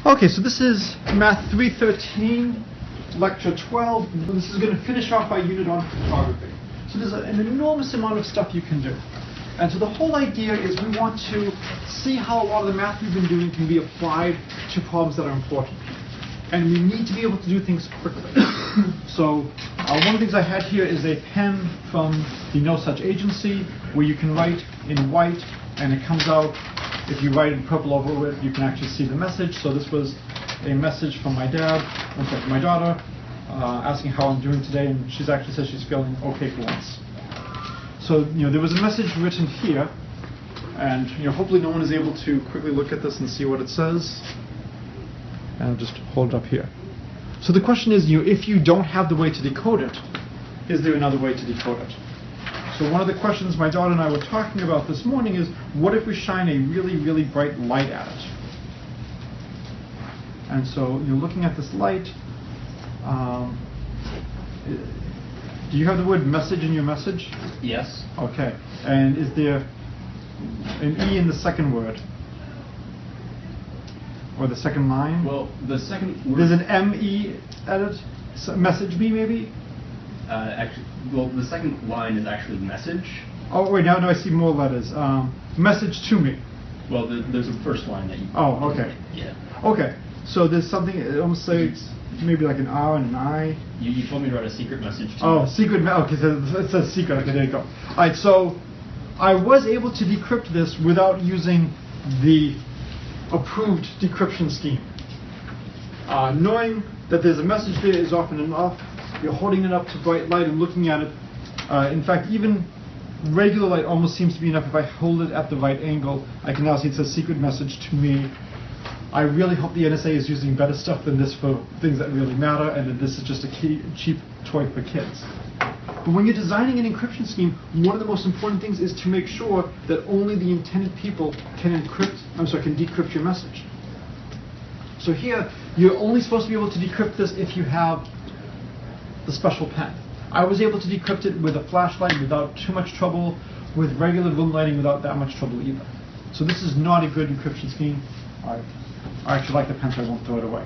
Okay, so this is Math313, Lecture 12. This is going to finish off our unit on photography. So there's an enormous amount of stuff you can do. And so the whole idea is we want to see how a lot of the math we've been doing can be applied to problems that are important. And we need to be able to do things quickly. So one of the things I had here is a pen from the No Such Agency, where you can write in white, and it comes out. If you write in purple over it, you can actually see the message. So this was a message from my dad, from my daughter, asking how I'm doing today, and she's actually said she's feeling okay for once. So there was a message written here, and hopefully no one is able to quickly look at this and see what it says. And I'll just hold it up here. So the question is, if you don't have the way to decode it, is there another way to decode it? So one of the questions my daughter and I were talking about this morning is, what if we shine a really, really bright light at it? And so you're looking at this light. Do you have the word message in your message? Yes. Okay. And is there an E in the second word? Or the second line? Well, the second word... There's an M-E at it? So message me, maybe? Actually, well, the second line is actually message. Oh, wait, now I see more letters. Message to me. Well, there's a first line that you... Oh, okay. Yeah. Okay. So there's something, it almost like maybe like an R and an I. You told me to write a secret message to Oh, you. secret, okay, so it says secret, okay, there you go. All right, so I was able to decrypt this without using the approved decryption scheme. Knowing that there's a message there is often enough. You're holding it up to bright light and looking at it. In fact, even regular light almost seems to be enough. If I hold it at the right angle, I can now see it says secret message to me. I really hope the NSA is using better stuff than this for things that really matter, and that this is just a cheap toy for kids. But when you're designing an encryption scheme, one of the most important things is to make sure that only the intended people can decrypt your message. So here, you're only supposed to be able to decrypt this if you have the special pen. I was able to decrypt it with a flashlight without too much trouble, with regular room lighting without that much trouble either. So this is not a good encryption scheme. I actually like the pen, so I won't throw it away.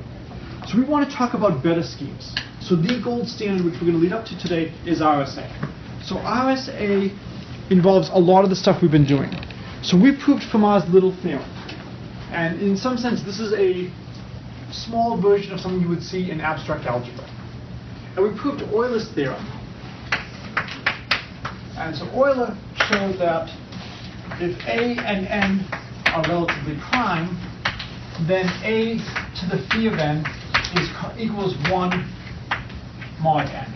So we want to talk about better schemes. So the gold standard, which we're going to lead up to today, is RSA. So RSA involves a lot of the stuff we've been doing. So we proved Fermat's little theorem. And in some sense, this is a small version of something you would see in abstract algebra. And we proved Euler's theorem. And so Euler showed that if A and N are relatively prime, then A to the phi of n equals 1 mod n.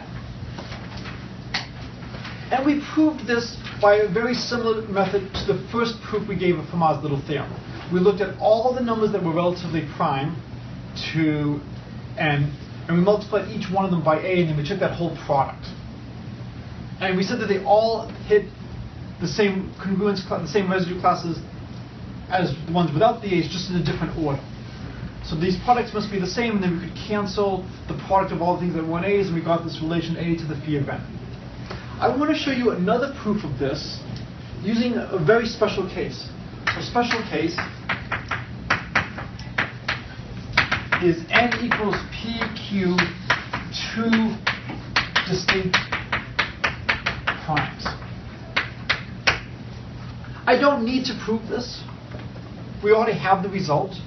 And we proved this by a very similar method to the first proof we gave of Fermat's little theorem. We looked at all the numbers that were relatively prime to n, and we multiplied each one of them by a, and then we took that whole product. And we said that they all hit the same congruence, the same residue classes as ones without the a's, just in a different order. So these products must be the same, and then we could cancel the product of all the things that weren't a's, and we got this relation a to the phi of n. I want to show you another proof of this using a very special case. A special case is n equals pq two distinct primes. I don't need to prove this. We already have the result,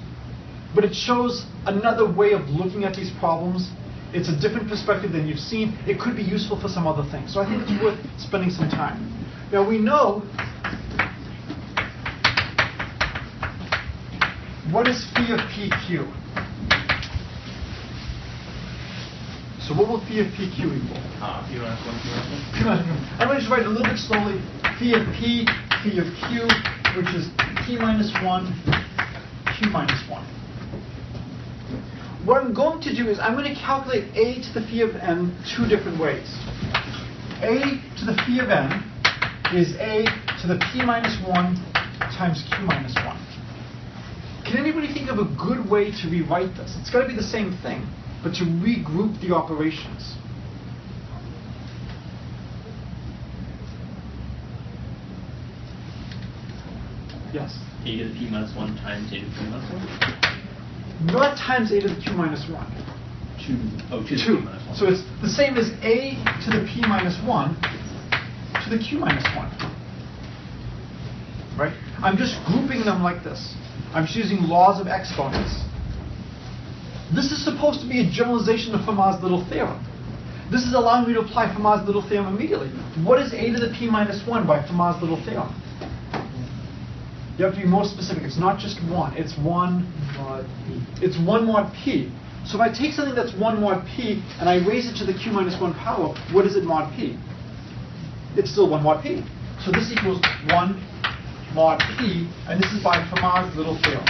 but it shows another way of looking at these problems. It's a different perspective than you've seen. It could be useful for some other things. So I think it's worth spending some time. Now we know what is phi of PQ. So what will phi of PQ equal? P minus 1, P minus 1. P minus 1. I'm going to just write it a little bit slowly. Phi of P, phi of Q, which is P minus 1, Q minus 1. What I'm going to do is I'm going to calculate a to the phi of n two different ways. A to the phi of n is a to the p minus 1 times q minus 1. Can anybody think of a good way to rewrite this? It's got to be the same thing, but to regroup the operations. Yes? A to the p minus 1 times a to the p minus 1? not times a to the q minus 1. 2. Oh, 2 to the 2. p minus 1. So it's the same as a to the p minus 1 to the q minus 1. Right? I'm just grouping them like this. I'm just using laws of exponents. This is supposed to be a generalization of Fermat's little theorem. This is allowing me to apply Fermat's little theorem immediately. What is a to the p minus 1 by Fermat's little theorem? You have to be more specific. It's not just 1. It's 1 mod p. It's 1 mod p. So if I take something that's 1 mod p and I raise it to the q minus 1 power, what is it mod p? It's still 1 mod p. So this equals 1 mod p, and this is by Fermat's little theorem.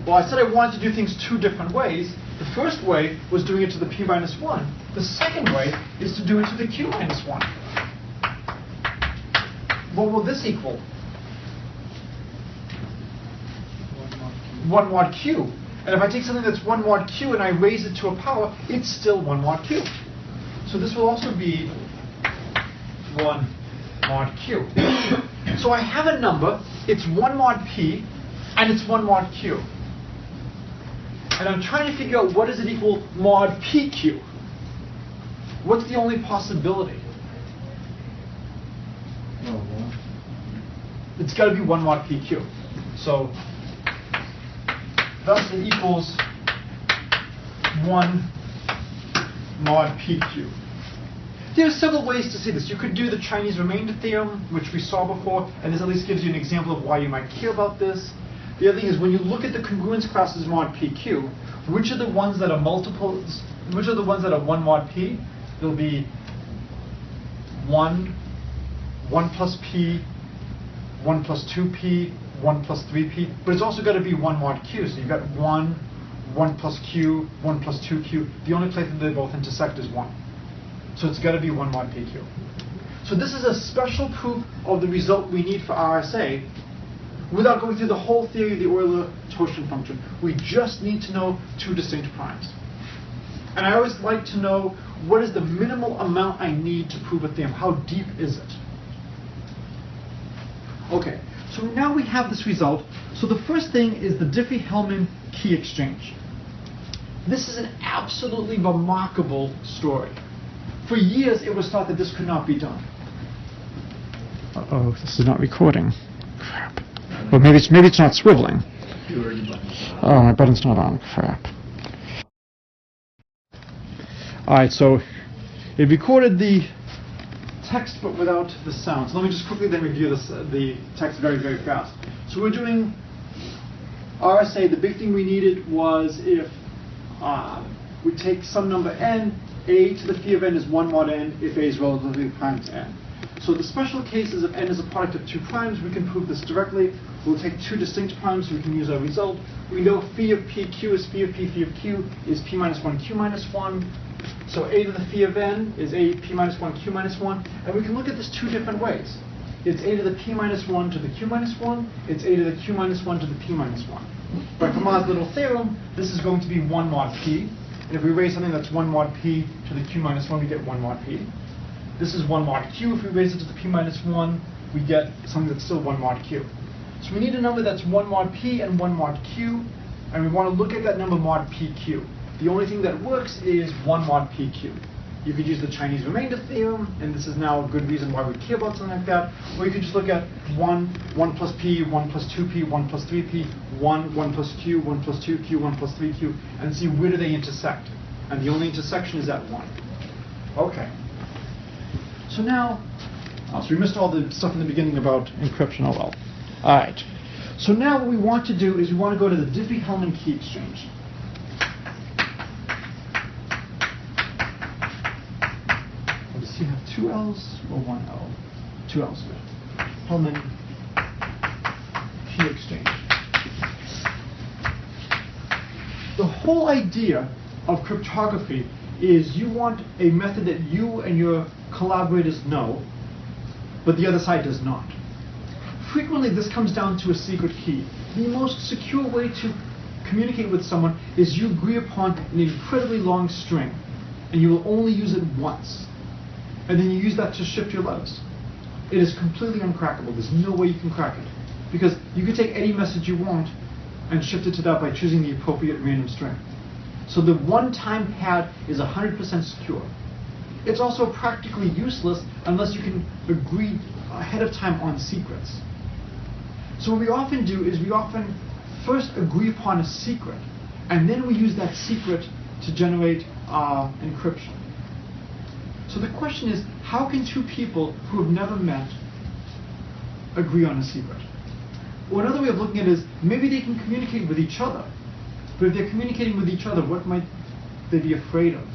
Well, I said I wanted to do things two different ways. The first way was doing it to the p minus 1. The second way is to do it to the q minus 1. What will this equal? 1 mod q. And if I take something that's 1 mod q and I raise it to a power, it's still 1 mod q. So this will also be 1 mod q. So I have a number, it's 1 mod p, and it's 1 mod q. And I'm trying to figure out what does it equal mod pq. What's the only possibility? It's got to be 1 mod pq. So thus it equals 1 mod pq. There are several ways to see this. You could do the Chinese remainder theorem, which we saw before, and this at least gives you an example of why you might care about this. The other thing is when you look at the congruence classes mod pq, which are the ones that are multiples, which are the ones that are 1 mod p? There'll be 1 plus p, 1 plus 2p, 1 plus 3p, but it's also got to be 1 mod q. So you've got 1 plus q, 1 plus 2q. The only place that they both intersect is 1. So it's got to be 1 mod pq. So this is a special proof of the result we need for RSA without going through the whole theory of the Euler Totient function. We just need to know two distinct primes. And I always like to know what is the minimal amount I need to prove a theorem. How deep is it? Okay, so now we have this result. So the first thing is the Diffie-Hellman key exchange. This is an absolutely remarkable story. For years, it was thought that this could not be done. Uh-oh, this is not recording. Crap. Well, maybe it's not swiveling. Oh, my button's not on. Crap. All right, so it recorded the text but without the sound. So let me just quickly then review this, the text very, very fast. So we're doing RSA. The big thing we needed was if we take some number n, a to the phi of n is 1 mod n if a is relatively prime to n. So the special case is if n is a product of two primes, we can prove this directly. We'll take two distinct primes so we can use our result. We know phi of pq is phi of p, phi of q is p minus 1, q minus 1. So a to the phi of n is a p minus 1, q minus 1. And we can look at this two different ways. It's a to the p minus 1 to the q minus 1. It's a to the q minus 1 to the p minus 1. By Fermat's little theorem, this is going to be 1 mod p. And if we raise something that's 1 mod p to the q minus 1, we get 1 mod p. This is 1 mod q. If we raise it to the p minus 1, we get something that's still 1 mod q. So we need a number that's 1 mod p and 1 mod q, and we want to look at that number mod pq. The only thing that works is 1 mod pq. You could use the Chinese remainder theorem, and this is now a good reason why we care about something like that. Or you could just look at 1 plus p, 1 plus 2p, 1 plus 3p, 1 plus q, 1 plus 2q, 1 plus 3q, and see where do they intersect. And the only intersection is at 1. Okay. So now, so we missed all the stuff in the beginning about encryption. Oh well. All right. So now what we want to do is we want to go to the Diffie-Hellman key exchange. Does he have two L's or one L? Two L's. Hellman key exchange. The whole idea of cryptography is you want a method that you and your collaborators know, but the other side does not. Frequently, this comes down to a secret key. The most secure way to communicate with someone is you agree upon an incredibly long string, and you will only use it once. And then you use that to shift your letters. It is completely uncrackable. There's no way you can crack it. Because you can take any message you want, and shift it to that by choosing the appropriate random string. So the one-time pad is 100% secure. It's also practically useless unless you can agree ahead of time on secrets. So what we often do is we often first agree upon a secret, and then we use that secret to generate encryption. So the question is, how can two people who have never met agree on a secret? Or another way of looking at it is, maybe they can communicate with each other. But if they're communicating with each other, what might they be afraid of?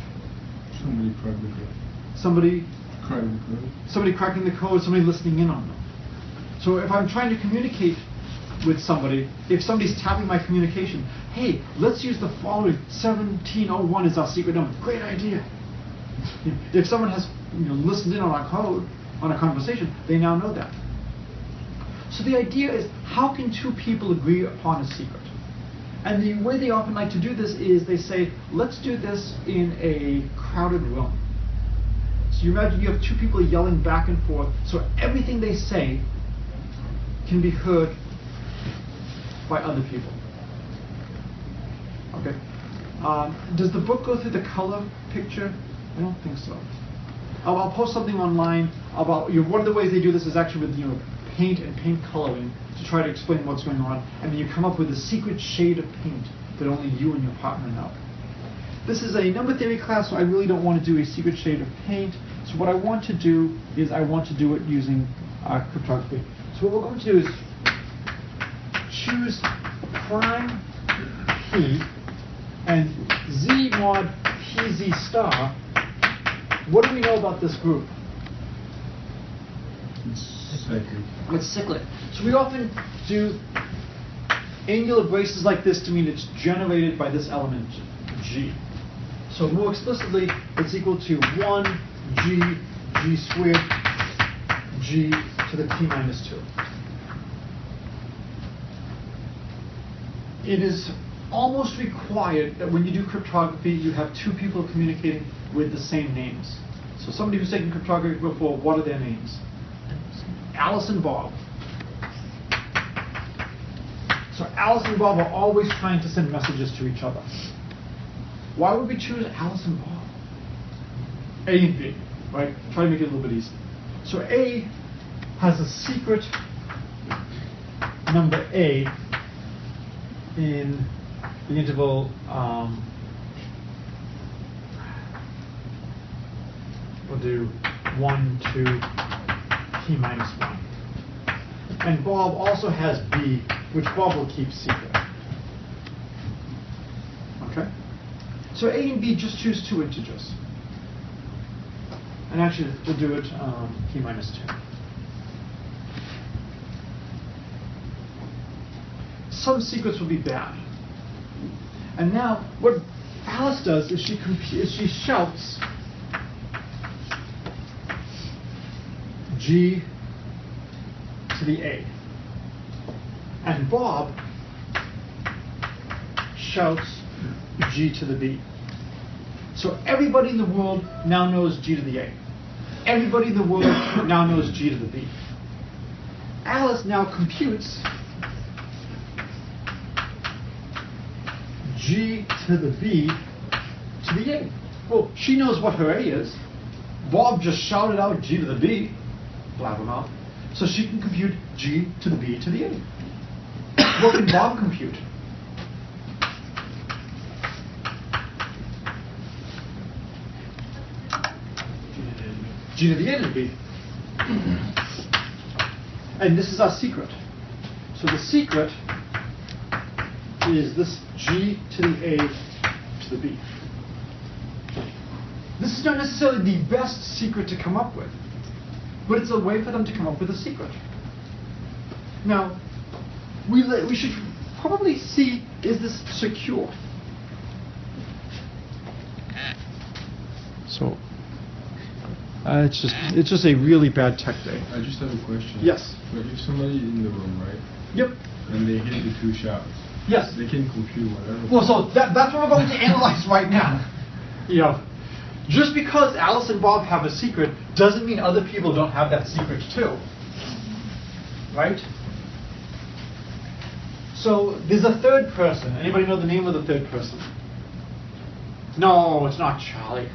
Somebody cracked the code. Somebody Cracking the code. cracking the code, somebody listening in on them. So if I'm trying to communicate with somebody, if somebody's tapping my communication, hey, let's use the following 1701 as our secret number. Great idea. If someone has listened in on our code, on a conversation, they now know that. So the idea is, how can two people agree upon a secret? And the way they often like to do this is they say, let's do this in a crowded room. So you imagine you have two people yelling back and forth, so everything they say can be heard by other people. Okay. Does the book go through the color picture? I don't think so. I'll post something online about one of the ways they do this is actually with paint and paint coloring to try to explain what's going on, and then you come up with a secret shade of paint that only you and your partner know. This is a number theory class, so I really don't want to do a secret shade of paint. So what I want to do is I want to do it using cryptography. So what we're going to do is choose prime P and Z mod PZ star. What do we know about this group? It's cyclic. It's cyclic. So we often do angular braces like this to mean it's generated by this element, G. So more explicitly, it's equal to 1 G squared, G to the T minus 2. It is almost required that when you do cryptography, you have two people communicating with the same names. So somebody who's taken cryptography before, what are their names? Alice and Bob. So Alice and Bob are always trying to send messages to each other. Why would we choose Alice and Bob? A and B, right? Try to make it a little bit easy. So A has a secret number A in the interval, we'll do 1, 2, T minus 1. And Bob also has B, which Bob will keep secret. Okay? So A and B just choose two integers. And actually, we'll do it T minus 2. Some secrets will be bad. And now, what Alice does is she shouts G to the A. And Bob shouts G to the B. So everybody in the world now knows G to the A. Everybody in the world now knows G to the B. Alice now computes G to the B to the A. Well, she knows what her A is. Bob just shouted out G to the B, blabbermouth, so she can compute G to the B to the A. What can Bob compute? G to the A to the B. And this is our secret. So the secret is this G to the A to the B. This is not necessarily the best secret to come up with, but it's a way for them to come up with a secret. Now, we should probably see, is this secure? So it's just a really bad tech day. I just have a question. Yes. But if somebody in the room, right? Yep. And they hit the two shouts. Yes. They can compute whatever. Well, so that's what we're going to analyze right now. Just because Alice and Bob have a secret doesn't mean other people don't have that secret too. Right? So there's a third person. Anybody know the name of the third person? No, it's not Charlie.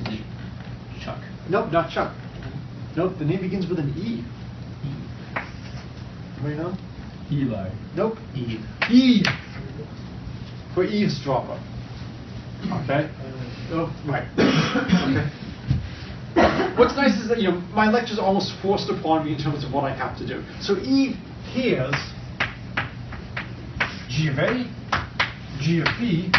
Is it Chuck? Nope, not Chuck. Nope, the name begins with an E. Anybody know? Eli. Nope. Eve. Eve. For eavesdropper. Okay? Oh, right. Okay. What's nice is that, my lecture's almost forced upon me in terms of what I have to do. So Eve hears G of A, G of B,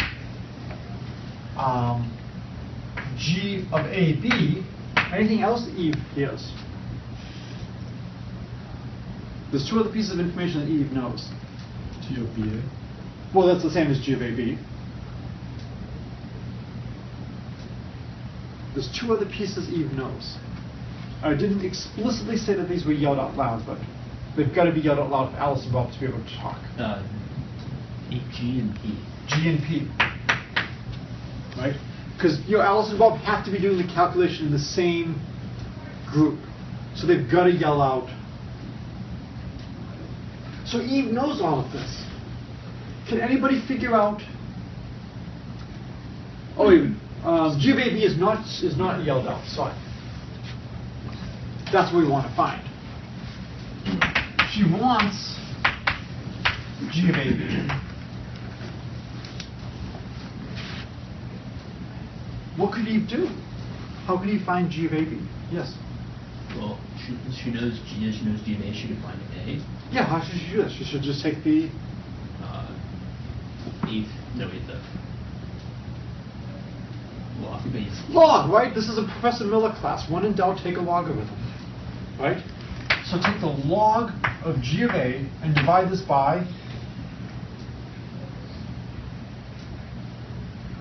G of AB. Anything else that Eve hears? There's two other pieces of information that Eve knows. G of BA. Well, that's the same as G of AB. There's two other pieces Eve knows. I didn't explicitly say that these were yelled out loud, but they've got to be yelled out loud for Alice and Bob to be able to talk. G and P. G and P. Right? Because Alice and Bob have to be doing the calculation in the same group. So they've got to yell out. So Eve knows all of this. Can anybody figure out? Oh, G of AB is not yelled out. Sorry. That's what we want to find. She wants G of AB. What could Eve do? How could Eve find G of AB? Yes. Well, she knows G and she knows G of A. She could find A. Yeah, how should she do that? She should just take the... Eve. No, wait, the log base. Log, right? This is a Professor Miller class. When in doubt, take a logarithm. Right? So take the log of G of A and divide this by...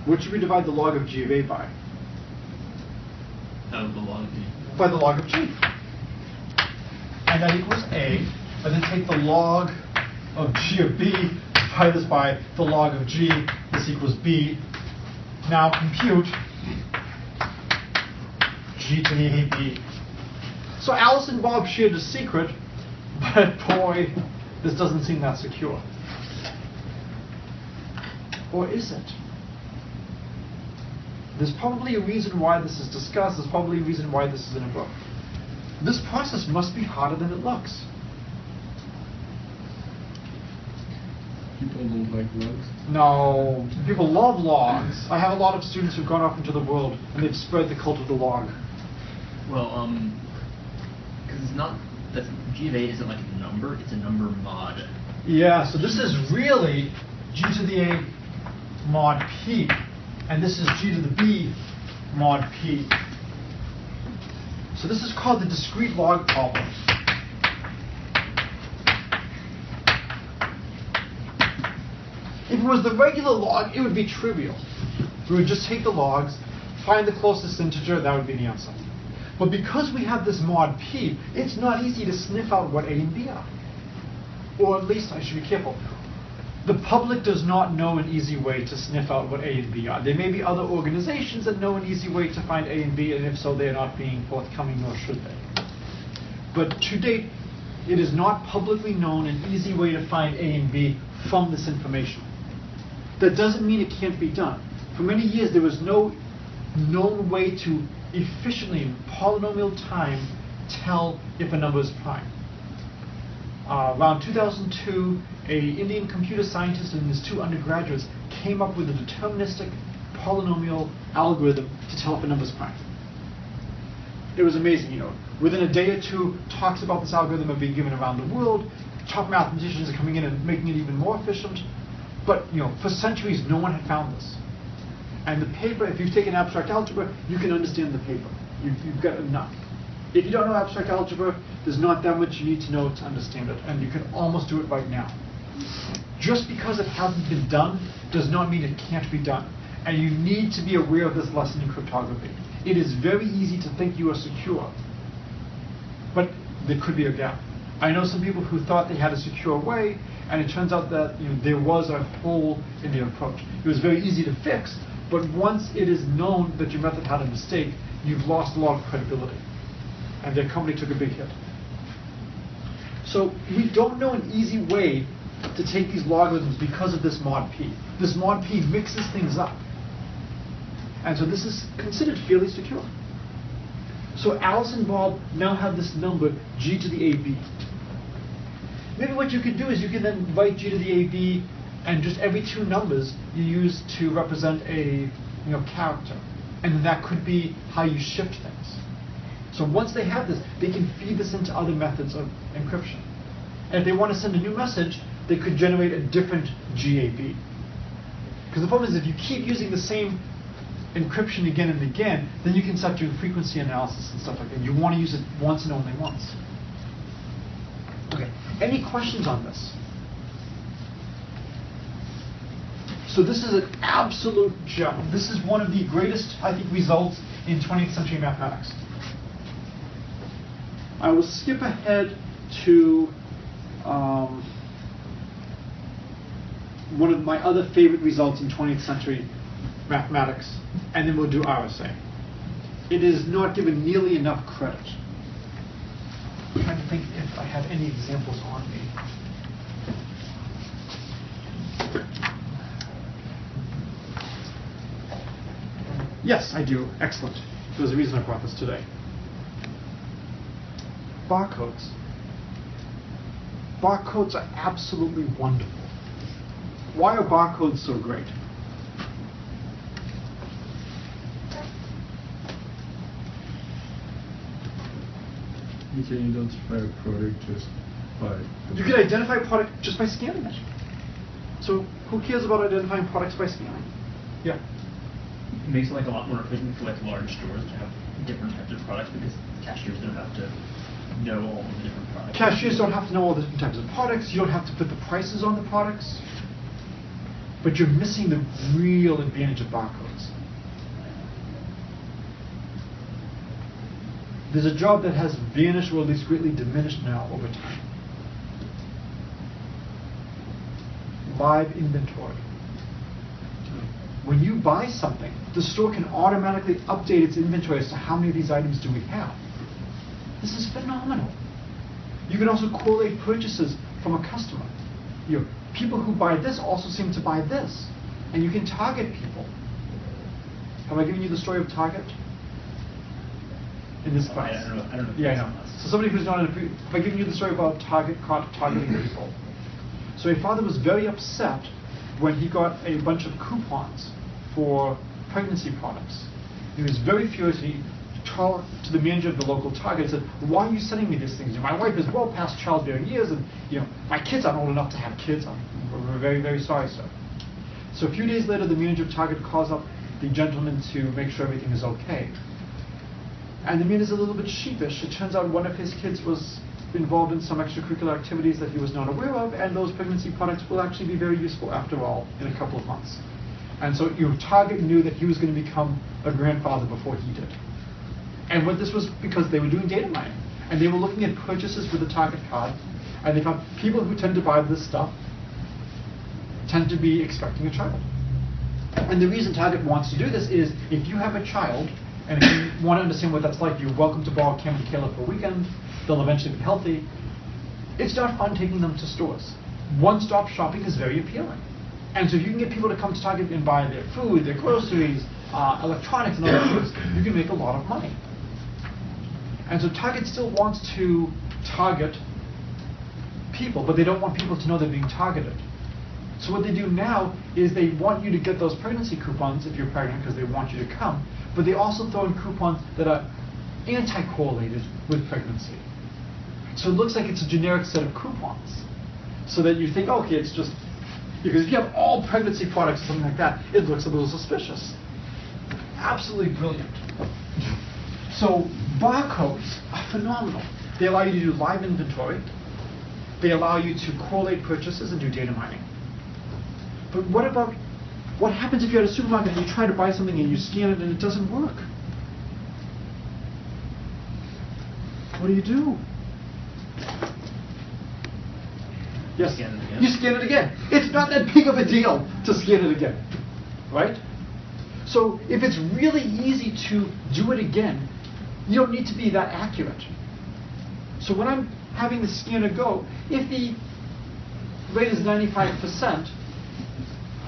What should we divide the log of G of A by? The log of B. By the log of G. And that equals A. And then take the log of G of B, divide this by the log of G. This equals B. Now compute G to the AB. So Alice and Bob shared a secret, but boy, this doesn't seem that secure. Or is it? There's probably a reason why this is discussed. There's probably a reason why this is in a book. This process must be harder than it looks. People don't like logs. No, people love logs. I have a lot of students who've gone off into the world and they've spread the cult of the log. Well, because it's not, that's, G of A isn't like a number, it's a number mod. Yeah, so this is really G to the A mod P. And this is G to the B mod P. So this is called the discrete log problem. If it was the regular log, it would be trivial. We would just take the logs, find the closest integer, that would be the answer. But because we have this mod P, it's not easy to sniff out what A and B are. Or at least I should be careful. The public does not know an easy way to sniff out what A and B are. There may be other organizations that know an easy way to find A and B, and if so, they're not being forthcoming, nor should they. But to date, it is not publicly known an easy way to find A and B from this information. That doesn't mean it can't be done. For many years, there was no known way to efficiently, in polynomial time, tell if a number is prime. Around 2002, an Indian computer scientist and his two undergraduates came up with a deterministic polynomial algorithm to tell if a number is prime. It was amazing, Within a day or two, talks about this algorithm are being given around the world. Top mathematicians are coming in and making it even more efficient. But, for centuries, no one had found this. And the paper, if you've taken abstract algebra, you can understand the paper. You've got enough. If you don't know abstract algebra, there's not that much you need to know to understand it, and you can almost do it right now. Just because it hasn't been done does not mean it can't be done. And you need to be aware of this lesson in cryptography. It is very easy to think you are secure, but there could be a gap. I know some people who thought they had a secure way, and it turns out that there was a hole in their approach. It was very easy to fix, but once it is known that your method had a mistake, you've lost a lot of credibility. And their company took a big hit. So we don't know an easy way to take these logarithms because of this mod p. This mod p mixes things up. And so this is considered fairly secure. So Alice and Bob now have this number g to the ab. Maybe what you could do is you can then write g to the ab, and just every two numbers you use to represent a character. And that could be how you shift things. So once they have this, they can feed this into other methods of encryption. And if they want to send a new message, they could generate a different GAB. Because the problem is if you keep using the same encryption again and again, then you can start doing frequency analysis and stuff like that. You want to use it once and only once. Okay, any questions on this? So this is an absolute gem. This is one of the greatest, I think, results in 20th century mathematics. I will skip ahead to one of my other favorite results in 20th century mathematics, and then we'll do RSA. It is not given nearly enough credit. I'm trying to think if I have any examples on me. Yes, I do. Excellent. There's a reason I brought this today. Barcodes. Barcodes are absolutely wonderful. Why are barcodes so great? You can identify a product just by... You can identify a product just by scanning it. So who cares about identifying products by scanning? Yeah. It makes it like a lot more efficient for like large stores to have different types of products because cashiers don't have to know all of the different products. Cashiers don't have to know all the different types of products. You don't have to put the prices on the products. But you're missing the real advantage of barcodes. There's a job that has vanished or at least greatly diminished now over time. Live inventory. When you buy something, the store can automatically update its inventory as to how many of these items do we have. This is phenomenal. You can also correlate purchases from a customer. People who buy this also seem to buy this. And you can target people. Have I given you the story of Target? In this class? I don't know. Yeah, I know. So somebody who's not in a have I given you the story about targeting people? So a father was very upset when he got a bunch of coupons for pregnancy products. He was very furious. He talked to the manager of the local Target and said, "Why are you sending me these things? My wife is well past childbearing years, and my kids aren't old enough to have kids. We're very, very sorry, sir." So a few days later, the manager of Target calls up the gentleman to make sure everything is okay. And the man is a little bit sheepish. It turns out one of his kids was involved in some extracurricular activities that he was not aware of, and those pregnancy products will actually be very useful after all in a couple of months. And so Target knew that he was going to become a grandfather before he did. And what this was because they were doing data mining, and they were looking at purchases with the Target card, and they found people who tend to buy this stuff tend to be expecting a child. And the reason Target wants to do this is if you have a child, and if you want to understand what that's like, you're welcome to borrow Cam and Caleb for a weekend. They'll eventually be healthy. It's not fun taking them to stores. One-stop shopping is very appealing. And so if you can get people to come to Target and buy their food, their groceries, electronics and other things, you can make a lot of money. And so Target still wants to target people, but they don't want people to know they're being targeted. So what they do now is they want you to get those pregnancy coupons if you're pregnant because they want you to come, but they also throw in coupons that are anti-correlated with pregnancy. So it looks like it's a generic set of coupons. So that you think, okay, it's just, because if you have all pregnancy products or something like that, it looks a little suspicious. Absolutely brilliant. So barcodes are phenomenal. They allow you to do live inventory. They allow you to correlate purchases and do data mining. But what happens if you're at a supermarket and you try to buy something and you scan it and it doesn't work? What do you do? Yes, you scan it again. It's not that big of a deal to scan it again, right? So if it's really easy to do it again, you don't need to be that accurate. So when I'm having the scanner go, if the rate is 95%,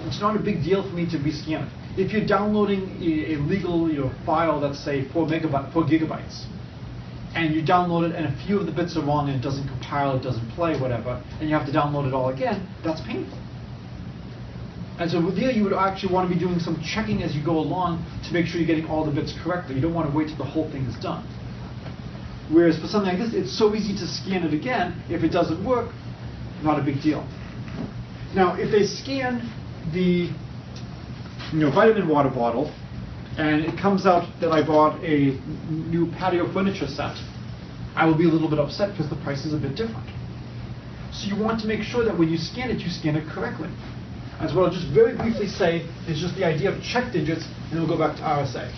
it's not a big deal for me to rescan it. If you're downloading a legal file that's say 4 gigabytes, and you download it and a few of the bits are wrong and it doesn't compile, it doesn't play, whatever, and you have to download it all again, that's painful. And so there you would actually want to be doing some checking as you go along to make sure you're getting all the bits correctly. You don't want to wait till the whole thing is done. Whereas for something like this, it's so easy to scan it again. If it doesn't work, not a big deal. Now, if they scan the vitamin water bottle, and it comes out that I bought a new patio furniture set, I will be a little bit upset because the price is a bit different. So you want to make sure that when you scan it correctly. As well, I'll just very briefly say is just the idea of check digits, and we'll go back to RSA.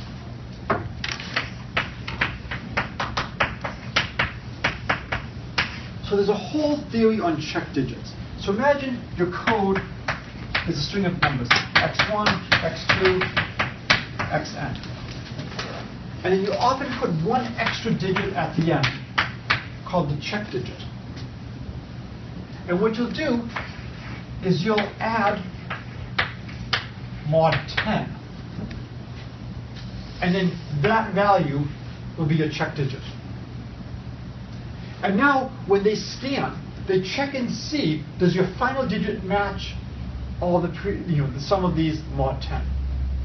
So there's a whole theory on check digits. So imagine your code is a string of numbers, x1, x2, xn. And then you often put one extra digit at the end, called the check digit. And what you'll do is you'll add mod 10. And then that value will be your check digit. And now, when they scan, they check and see, does your final digit match all the sum of these mod 10?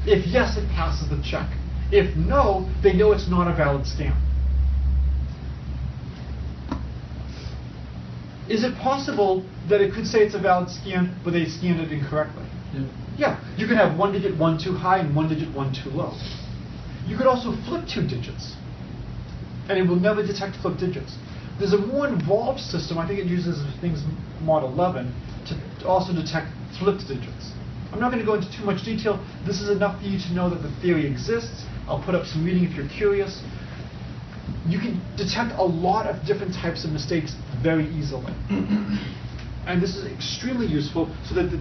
If yes, it passes the check. If no, they know it's not a valid scan. Is it possible that it could say it's a valid scan, but they scanned it incorrectly? Yeah. You could have one digit 1 too high and one digit 1 too low. You could also flip 2 digits, and it will never detect flip digits. There's a more involved system, I think it uses things mod 11, to also detect flipped digits. I'm not going to go into too much detail. This is enough for you to know that the theory exists. I'll put up some reading if you're curious. You can detect a lot of different types of mistakes very easily. And this is extremely useful so that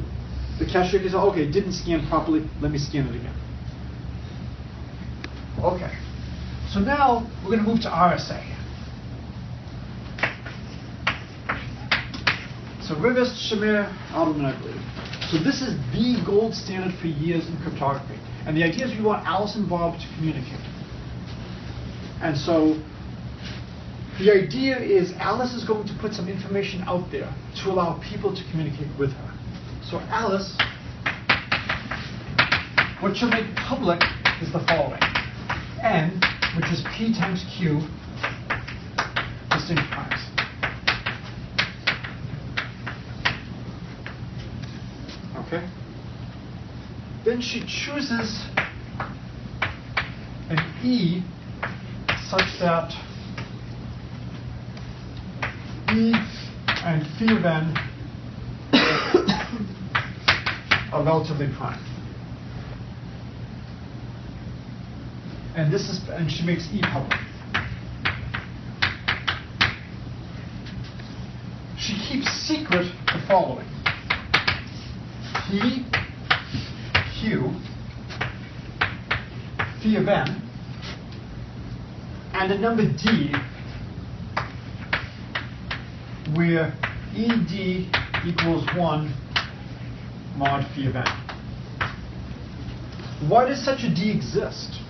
the cashier can say, okay, it didn't scan properly, let me scan it again. Okay, so now we're going to move to RSA. So Rivest, Shamir, Alderman, I believe. So this is the gold standard for years in cryptography. And the idea is we want Alice and Bob to communicate. And so the idea is Alice is going to put some information out there to allow people to communicate with her. So Alice, what she'll make public is the following. N, which is P times Q, distinct primes. Okay? Then she chooses an E such that E and phi of n are relatively prime. And she makes E public. She keeps secret the following. P, Q, phi of n, and a number D where ED equals 1 mod phi of n. Why does such a D exist?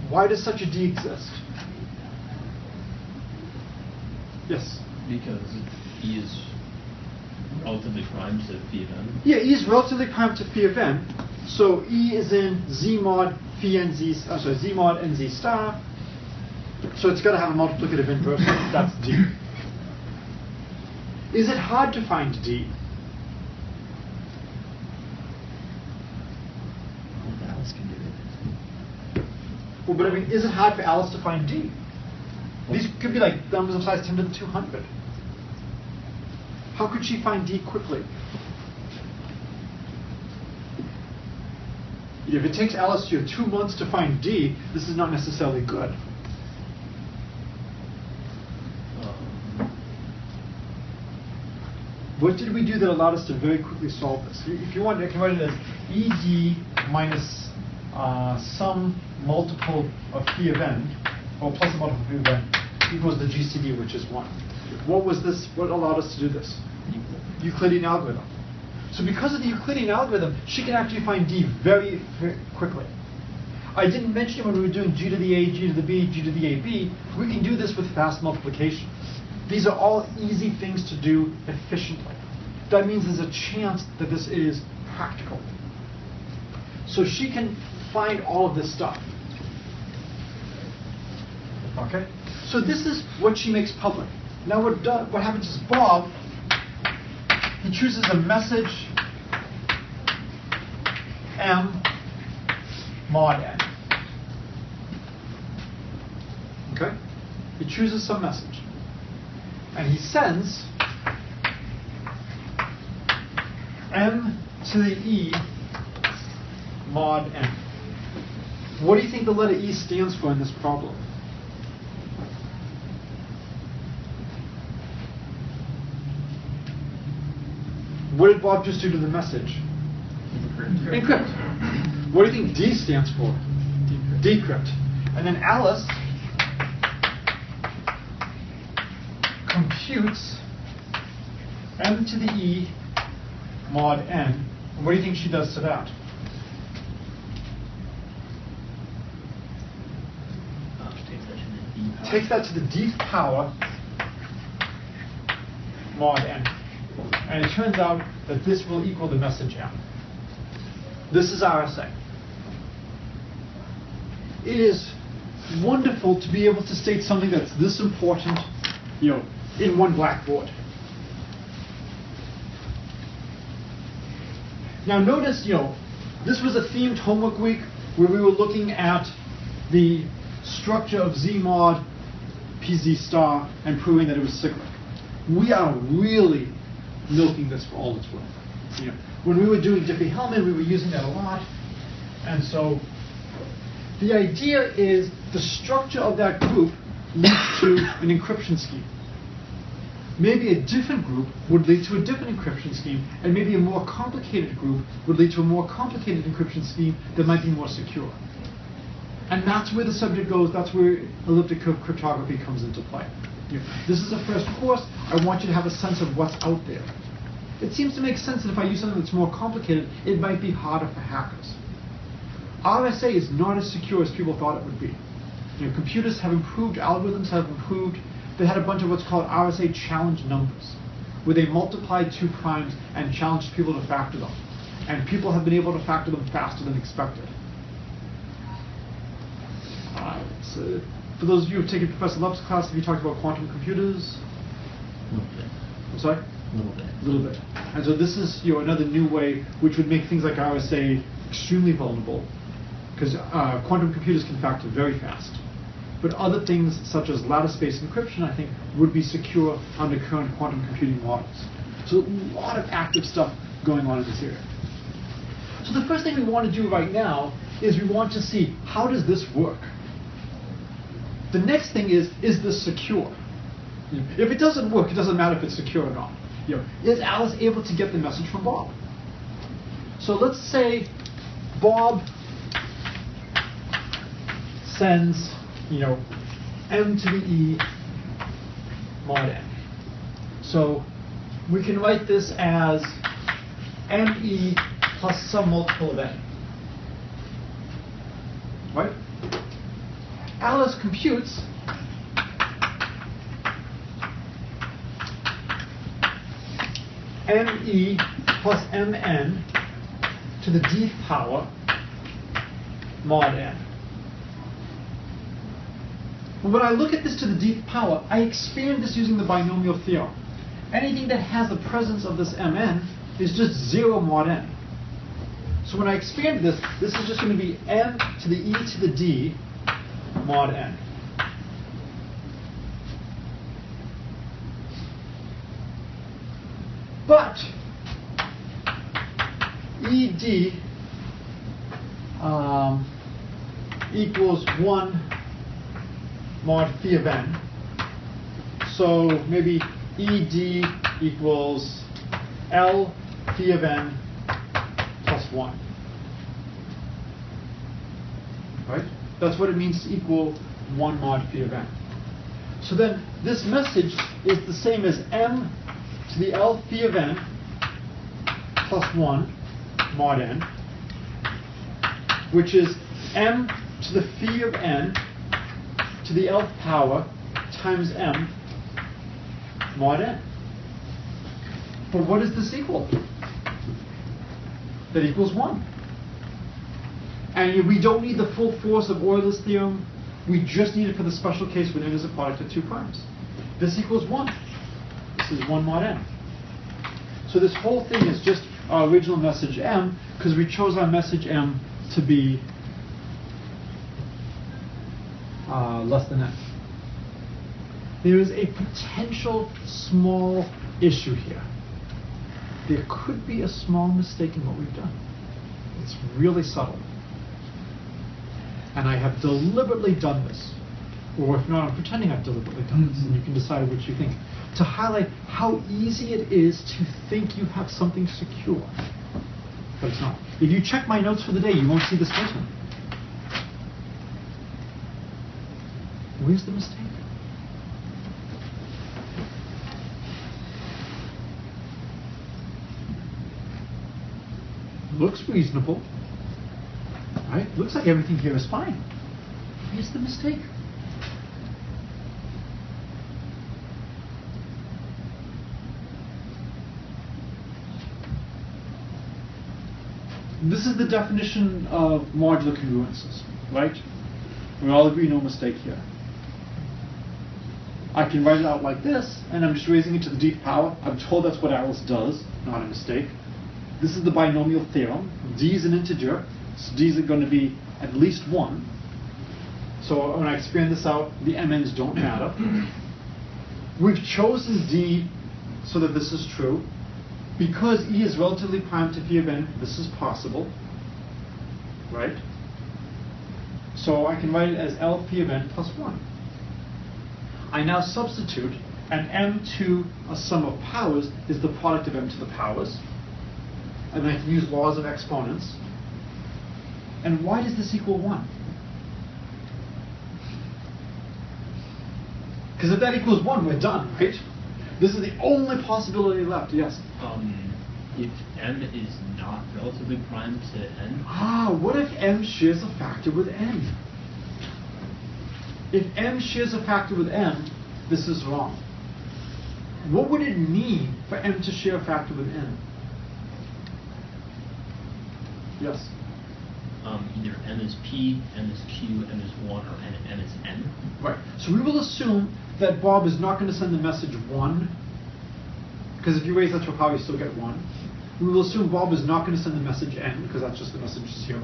Why does such a D exist? Yes? Because E is relatively prime to phi of n. Yeah, E is relatively prime to phi of n. So E is in Z mod phi NZ, Z mod NZ star. So it's got to have a multiplicative inverse. That's D. Is it hard to find D? Alice can do it. Well, but I mean, is it hard for Alice to find D? These could be like numbers of size 10 to the 200. How could she find D quickly? If it takes Alice 2 months to find D, this is not necessarily good. What did we do that allowed us to very quickly solve this? If you want, I can write it as ED minus some multiple of phi of n or plus the multiple phi of n, equals the GCD, which is 1. What was this? What allowed us to do this? Euclidean algorithm. So because of the Euclidean algorithm, she can actually find D very, very quickly. I didn't mention it when we were doing G to the A, G to the B, G to the AB. We can do this with fast multiplication. These are all easy things to do efficiently. That means there's a chance that this is practical. So she can find all of this stuff. Okay? So this is what she makes public. Now what happens is Bob, he chooses a message M mod n. Okay? He chooses some message. And he sends M to the E mod n. What do you think the letter E stands for in this problem? What did Bob just do to the message? Encrypt. What do you think D stands for? Decrypt. And then Alice computes M to the E mod n. And what do you think she does to that? Takes that to the Dth power mod n. And it turns out that this will equal the message M. This is RSA. It is wonderful to be able to state something that's this important, in one blackboard. Now notice, this was a themed homework week where we were looking at the structure of Z mod PZ star and proving that it was cyclic. We are really milking this for all it's worth. When we were doing Diffie-Hellman, we were using that a lot. And so the idea is the structure of that group leads to an encryption scheme. Maybe a different group would lead to a different encryption scheme, and maybe a more complicated group would lead to a more complicated encryption scheme that might be more secure. And that's where the subject goes, that's where elliptic curve cryptography comes into play. This is the first course. I want you to have a sense of what's out there. It seems to make sense that if I use something that's more complicated, it might be harder for hackers. RSA is not as secure as people thought it would be. Computers have improved, algorithms have improved. They had a bunch of what's called RSA challenge numbers, where they multiplied 2 primes and challenged people to factor them. And people have been able to factor them faster than expected. So for those of you who've taken Professor Love's class, have you talked about quantum computers? A little bit. I'm sorry? A little bit. A little bit. And so this is another new way which would make things like RSA extremely vulnerable, because quantum computers can factor very fast. But other things such as lattice-based encryption, I think, would be secure under current quantum computing models. So a lot of active stuff going on in this area. So the first thing we want to do right now is we want to see, how does this work? The next thing is this secure? If it doesn't work, it doesn't matter if it's secure or not. Is Alice able to get the message from Bob? So let's say Bob sends, M to the E mod n. So we can write this as ME plus some multiple of n. Right? Alice computes ME plus MN to the Dth power mod n. When I look at this to the Dth power, I expand this using the binomial theorem. Anything that has the presence of this Mn is just 0 mod n. So when I expand this, this is just going to be M to the E to the D mod n. But ED equals 1 mod phi of n. So maybe ED equals L phi of n plus 1. Right? That's what it means to equal 1 mod phi of n. So then this message is the same as m to the L phi of n plus 1 mod n, which is m to the phi of n to the Lth power times m mod n. But what does this equal? That equals 1. And we don't need the full force of Euler's theorem. We just need it for the special case when n is a product of 2 primes. This equals 1. This is 1 mod n. So this whole thing is just our original message m, because we chose our message m to be less than n. There is a potential small issue here. There could be a small mistake in what we've done. It's really subtle. And I have deliberately done this. Or if not, I'm pretending I've deliberately done this, and you can decide what you think. To highlight how easy it is to think you have something secure. But it's not. If you check my notes for the day, you won't see the statement. Where's the mistake? Looks reasonable. Right? Looks like everything here is fine. Where's the mistake? This is the definition of modular congruences, right? We all agree no mistake here. I can write it out like this, and I'm just raising it to the d power. I'm told that's what Alice does, not a mistake. This is the binomial theorem. D is an integer, so D is going to be at least 1. So when I expand this out, the mn's don't matter. We've chosen D so that this is true. Because E is relatively prime to phi of n, this is possible, right? So I can write it as L phi of n plus 1. I now substitute, and m to a sum of powers is the product of m to the powers. And I can use laws of exponents. And why does this equal 1? Because if that equals 1, we're done, right? This is the only possibility left, yes? If m is not relatively prime to n? What if m shares a factor with n? If m shares a factor with n, this is wrong. What would it mean for m to share a factor with n? Yes? Either m is p, m is q, m is 1, or m is n. Right. So we will assume that Bob is not going to send the message 1, because if you raise that to a power, you still get 1. We will assume Bob is not going to send the message n, because that's just the message 0.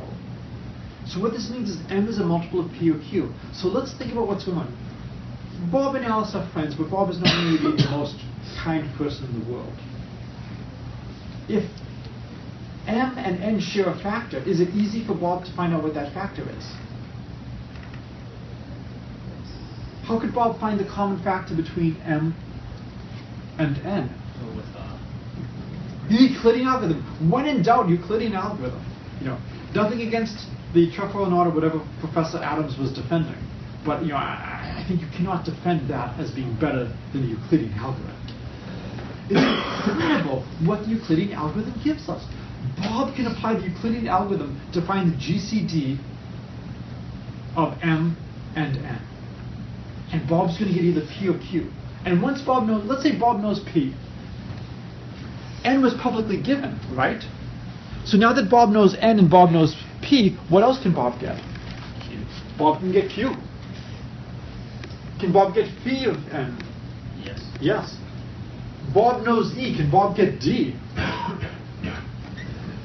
So what this means is m is a multiple of p or q. So let's think about what's going on. Bob and Alice are friends, but Bob is not going to be the most kind person in the world. If m and n share a factor, is it easy for Bob to find out what that factor is? How could Bob find the common factor between m and n? So with The Euclidean algorithm. When in doubt, Euclidean algorithm. Nothing against the Trefoil knot or whatever Professor Adams was defending, but I think you cannot defend that as being better than the Euclidean algorithm. It's incredible what the Euclidean algorithm gives us. Bob can apply the Euclidean algorithm to find the GCD of m and n. And Bob's going to get either p or q. And once Bob knows, let's say Bob knows p. N was publicly given, right? So now that Bob knows n and Bob knows p, what else can Bob get? q. Bob can get q. Can Bob get phi of n? Yes. Yes. Bob knows e. Can Bob get d?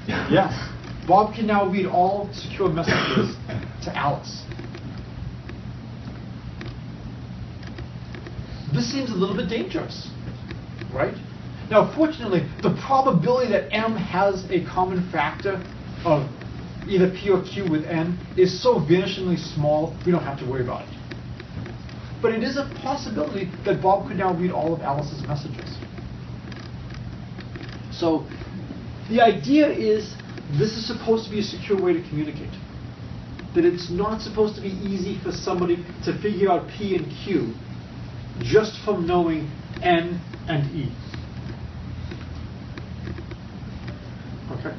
Yes. Bob can now read all secure messages to Alice. This seems a little bit dangerous, right? Now, fortunately, the probability that m has a common factor of either p or q with n is so vanishingly small, we don't have to worry about it. But it is a possibility that Bob could now read all of Alice's messages. So the idea is this is supposed to be a secure way to communicate. that it's not supposed to be easy for somebody to figure out P and Q just from knowing N and E. Okay.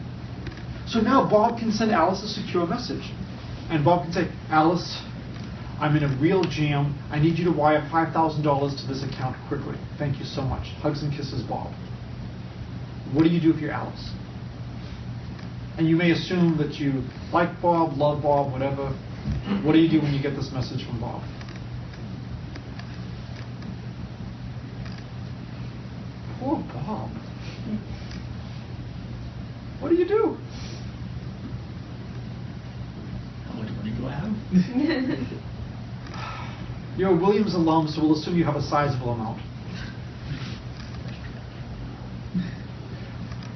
So now Bob can send Alice a secure message. And Bob can say, Alice, I'm in a real jam. I need you to wire $5,000 to this account quickly. Thank you so much. Hugs and kisses, Bob. What do you do if you're Alice? And you may assume that you like Bob, love Bob, whatever. What do you do when you get this message from Bob? Poor Bob. What do you do? How much money do I have? You're a Williams alum, so we'll assume you have a sizable amount.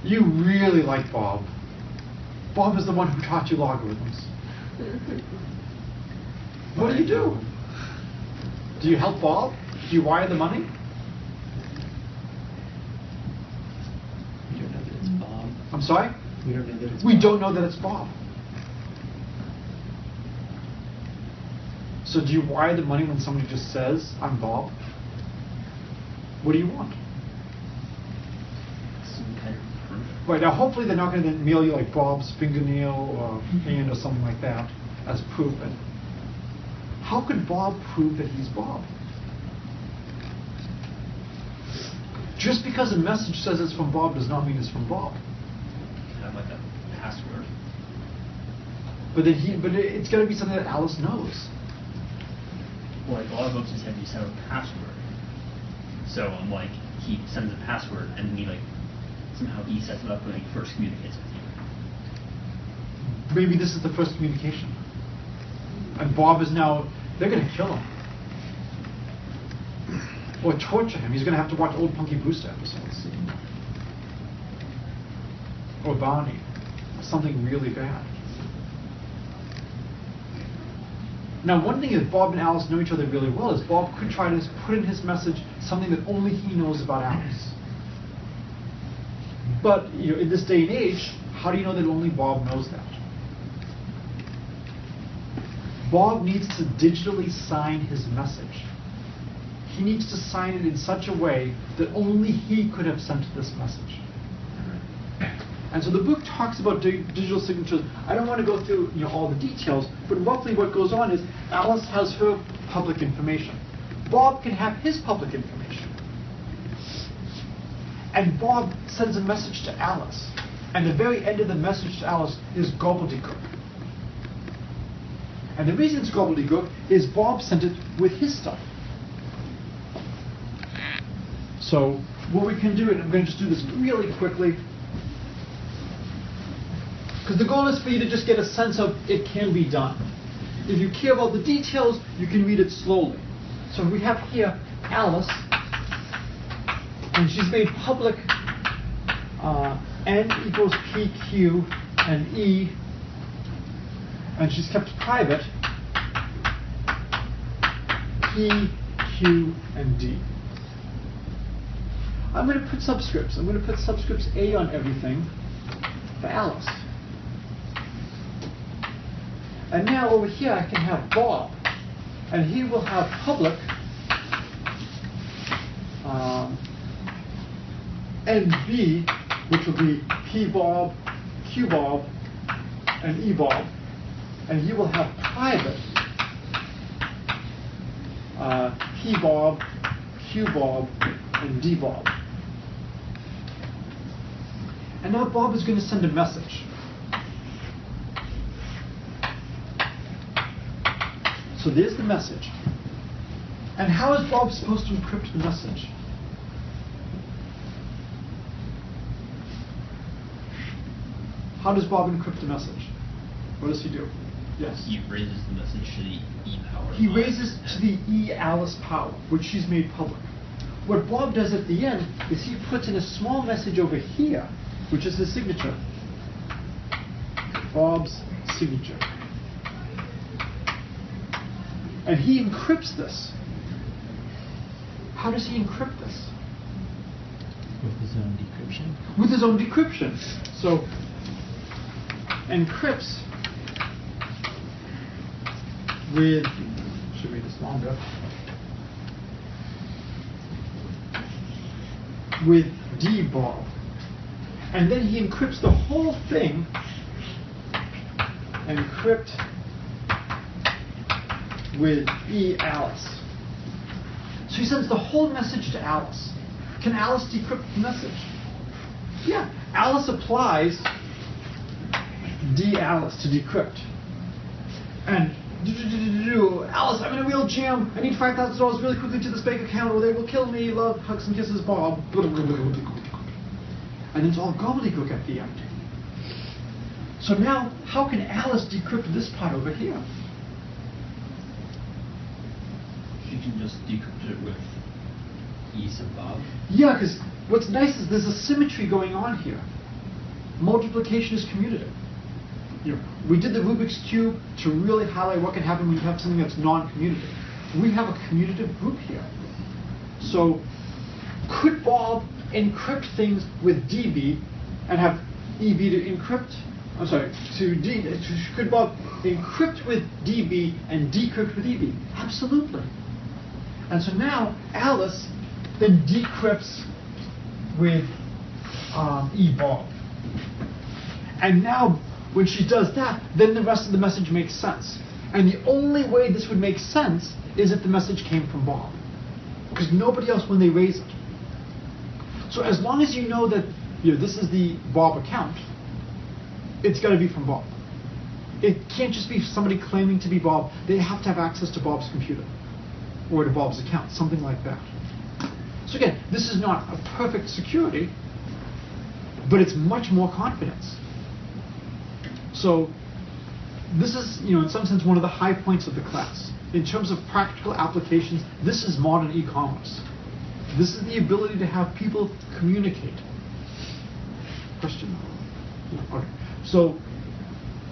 You really like Bob. Bob is the one who taught you logarithms. What do you do? Do you help Bob? Do you wire the money? We don't know that it's Bob. I'm sorry? We don't know that it's We Bob. don't know that it's Bob. So do you wire the money when somebody just says, I'm Bob? What do you want? Some kind of proof. Right, now hopefully they're not going to mail you like Bob's fingernail or hand or something like that as proof. And how could Bob prove that he's Bob? Just because a message says it's from Bob does not mean it's from Bob. Kind of like a password. But it's got to be something that Alice knows. Well, like a lot of books just have you set a password. So I'm like, he sends a password and then he like somehow he sets it up when he first communicates with you. Maybe this is the first communication. And Bob is now, they're going to kill him. Or torture him. He's going to have to watch old Punky Brewster episodes. Or Barney. Something really bad. Now, one thing that Bob and Alice know each other really well is Bob could try to put in his message something that only he knows about Alice. But in this day and age, how do you know that only Bob knows that? Bob needs to digitally sign his message. He needs to sign it in such a way that only he could have sent this message. And so the book talks about digital signatures. I don't want to go through all the details, but roughly what goes on is Alice has her public information. Bob can have his public information. And Bob sends a message to Alice. And the very end of the message to Alice is gobbledygook. And the reason it's gobbledygook is Bob sent it with his stuff. So what we can do, and I'm going to just do this really quickly, because the goal is for you to just get a sense of it can be done. If you care about the details, you can read it slowly. So we have here Alice, and she's made public N equals P, Q, and E, and she's kept private P, Q, and D. I'm going to put subscripts. I'm going to put subscripts A on everything for Alice. And now over here I can have Bob, and he will have public NB, which will be P Bob, Q Bob, and E Bob, and he will have private P Bob, Q Bob, and D Bob. And now Bob is going to send a message. So there's the message. And how is Bob supposed to encrypt the message? How does Bob encrypt the message? What does he do? Yes. He raises the message to the E power. He raises to the E Alice power, which she's made public. What Bob does at the end is he puts in a small message over here, which is his signature. Bob's signature. And he encrypts this. How does he encrypt this? With his own decryption. With his own decryption. So, encrypts with, should read this longer, with D Bob. And then he encrypts the whole thing, encrypt with E Alice. So he sends the whole message to Alice. Can Alice decrypt the message? Yeah, Alice applies D Alice to decrypt. And Alice, I'm in a real jam. I need $5,000 really quickly to this bank account or they will kill me. Love, hugs and kisses, Bob. And it's all gobbledygook at the end. So now, how can Alice decrypt this part over here? She can just decrypt it with E sub Bob. Yeah, because what's nice is there's a symmetry going on here. Multiplication is commutative. You know, we did the Rubik's Cube to really highlight what can happen when you have something that's non-commutative. We have a commutative group here. So, could Bob encrypt things with DB and have EB to encrypt? I'm sorry, could Bob encrypt with DB and decrypt with EB? Absolutely. And so now Alice then decrypts with eBob. And now when she does that, then the rest of the message makes sense. And the only way this would make sense is if the message came from Bob. Because nobody else when they raise it. So as long as you know that this is the Bob account, it's got to be from Bob. It can't just be somebody claiming to be Bob. They have to have access to Bob's computer or to Bob's account, something like that. So again, this is not a perfect security, but it's much more confidence. So this is, in some sense, one of the high points of the class. In terms of practical applications, this is modern e-commerce. This is the ability to have people communicate. Question? No. Okay. So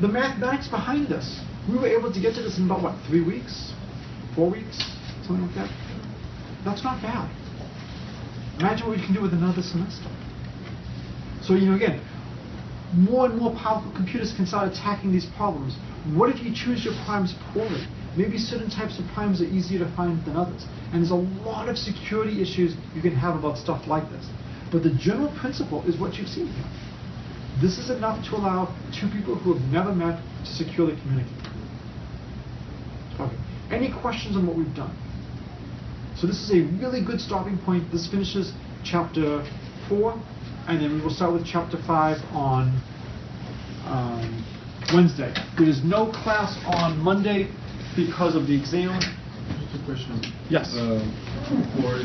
the mathematics behind this, we were able to get to this in about, 3 weeks? 4 weeks? Something like that? That's not bad. Imagine what we can do with another semester. So, again, more and more powerful computers can start attacking these problems. What if you choose your primes poorly? Maybe certain types of primes are easier to find than others. And there's a lot of security issues you can have about stuff like this. But the general principle is what you've seen here. This is enough to allow two people who have never met to securely communicate. Okay. Any questions on what we've done? So this is a really good stopping point. This finishes chapter 4, and then we will start with chapter 5 on Wednesday. There is no class on Monday because of the exam. Just a question. Yes. For